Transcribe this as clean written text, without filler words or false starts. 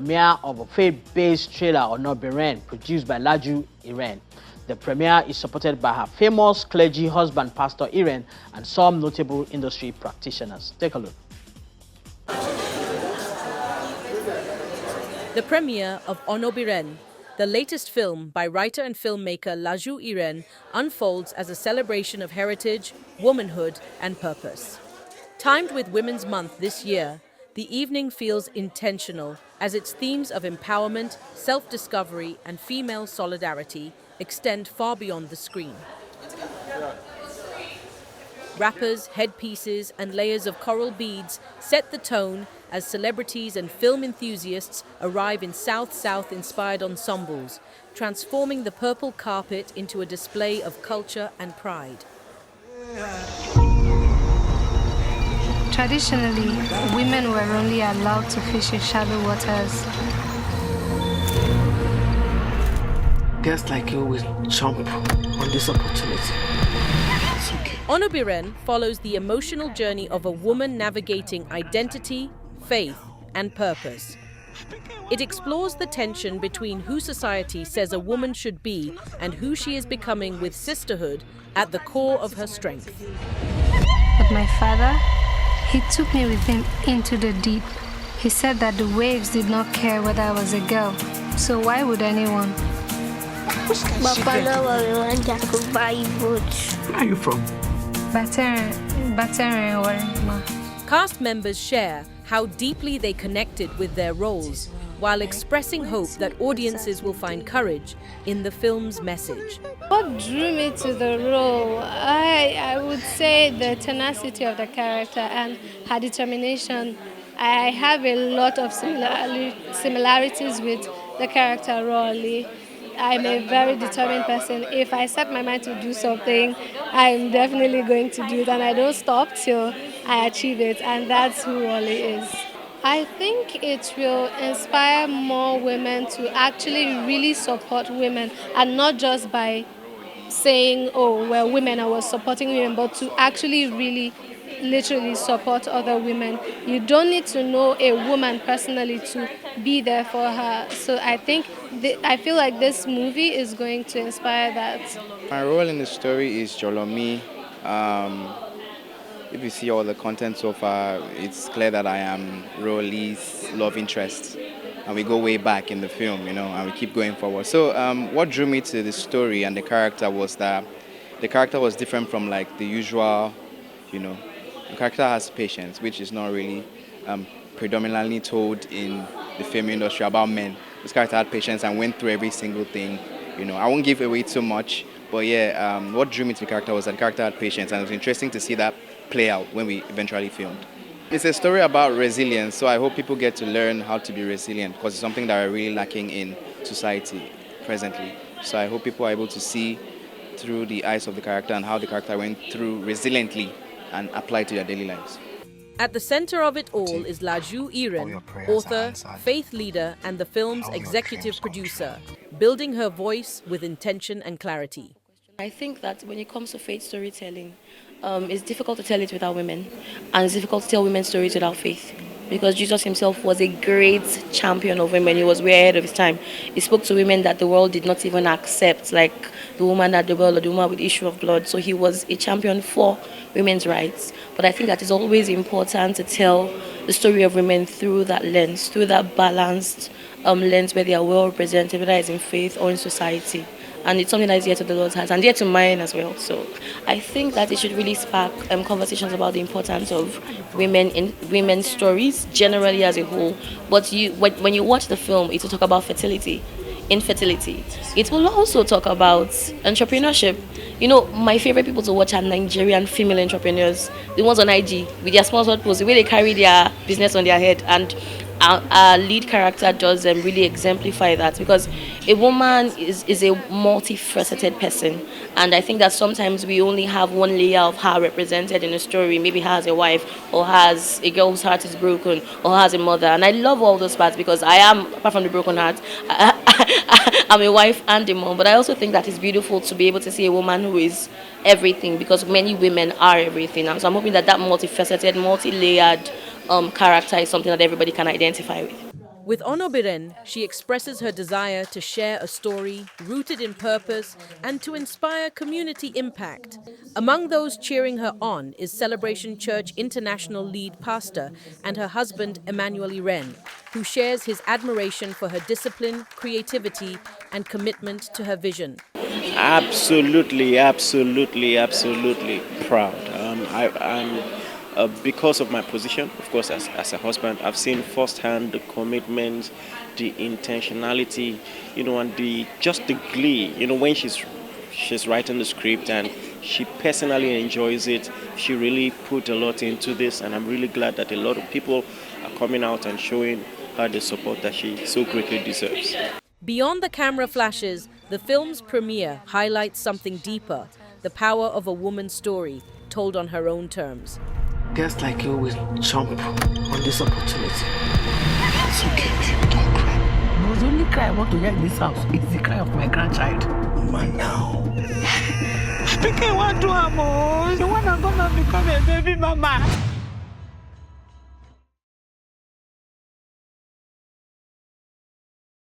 premiere of a faith-based trailer Onobiren, produced by Laju, Iren. The premiere is supported by her famous clergy husband, Pastor Iren, and some notable industry practitioners. Take a look. The premiere of Onobiren, the latest film by writer and filmmaker Laju Iren, unfolds as a celebration of heritage, womanhood, and purpose. Timed with Women's Month this year, the evening feels intentional as its themes of empowerment, self-discovery, and female solidarity extend far beyond the screen. Wrappers, headpieces, and layers of coral beads set the tone as celebrities and film enthusiasts arrive in South-South-inspired ensembles, transforming the purple carpet into a display of culture and pride. Traditionally, women were only allowed to fish in shallow waters. Guys like you will jump on this opportunity. It's okay. Onobiren follows the emotional journey of a woman navigating identity, faith, and purpose. It explores the tension between who society says a woman should be and who she is becoming, with sisterhood at the core of her strength. But my father, he took me with him into the deep. He said that the waves did not care whether I was a girl, so why would anyone? Where are you from? Cast members share how deeply they connected with their roles, while expressing hope that audiences will find courage in the film's message. What drew me to the role? I would say the tenacity of the character and her determination. I have a lot of similarities with the character Raleigh. I'm a very determined person. If I set my mind to do something, I'm definitely going to do it, and I don't stop till I achieve it, and that's who Raleigh is. I think it will inspire more women to actually really support women, and not just by saying, oh, we're women and we're supporting women, but to actually really literally support other women. You don't need to know a woman personally to be there for her. So I feel like this movie is going to inspire that. My role in the story is Jolomi. If you see all the content so far, it's clear that I am Rolly's love interest. And we go way back in the film, and we keep going forward. So what drew me to the story and the character was that the character was different from like the usual, the character has patience, which is not really predominantly told in the film industry about men. This character had patience and went through every single thing. I won't give away too much, but yeah, what drew me to the character was that the character had patience, and it was interesting to see that play out when we eventually filmed. It's a story about resilience, so I hope people get to learn how to be resilient, because it's something that we're really lacking in society presently. So I hope people are able to see through the eyes of the character and how the character went through resiliently and apply to their daily lives. At the center of it all is Laju Iren, author, faith leader, and the film's executive producer, building her voice with intention and clarity. I think that when it comes to faith storytelling, it's difficult to tell it without women, and it's difficult to tell women's stories without faith, because Jesus himself was a great champion of women. He was way ahead of his time. He spoke to women that the world did not even accept, like the woman at the well or the woman with the issue of blood. So he was a champion for women's rights. But I think that it's always important to tell the story of women through that lens, through that balanced lens where they are well represented, whether it's in faith or in society. And it's something that is dear to the Lord's heart and dear to mine as well. So I think that it should really spark conversations about the importance of women in women's stories generally as a whole. But when you watch the film, it will talk about fertility, infertility. It will also talk about entrepreneurship. My favorite people to watch are Nigerian female entrepreneurs, the ones on IG with their sponsored posts, the way they carry their business on their head. And our lead character does really exemplify that, because a woman is a multifaceted person, and I think that sometimes we only have one layer of her represented in a story. Maybe her as a wife, or has a girl whose heart is broken, or has a mother, and I love all those parts because I am, apart from the broken heart, I'm a wife and a mom. But I also think that it's beautiful to be able to see a woman who is everything, because many women are everything, and so I'm hoping that multifaceted, multi-layered character is something that everybody can identify with. With Onobiren, she expresses her desire to share a story rooted in purpose and to inspire community impact. Among those cheering her on is Celebration Church International lead pastor and her husband Emmanuel Iren, who shares his admiration for her discipline, creativity, and commitment to her vision. Absolutely, absolutely, absolutely proud. Because of my position, of course, as a husband, I've seen firsthand the commitment, the intentionality, and the glee, when she's writing the script and she personally enjoys it. She really put a lot into this, and I'm really glad that a lot of people are coming out and showing her the support that she so greatly deserves. Beyond the camera flashes, the film's premiere highlights something deeper, the power of a woman's story told on her own terms. Girls like you will jump on this opportunity. It's okay, baby, don't cry. The only cry I want to hear in this house is the cry of my grandchild. Mama, now. Speaking one to her, the one I'm gonna become a baby mama.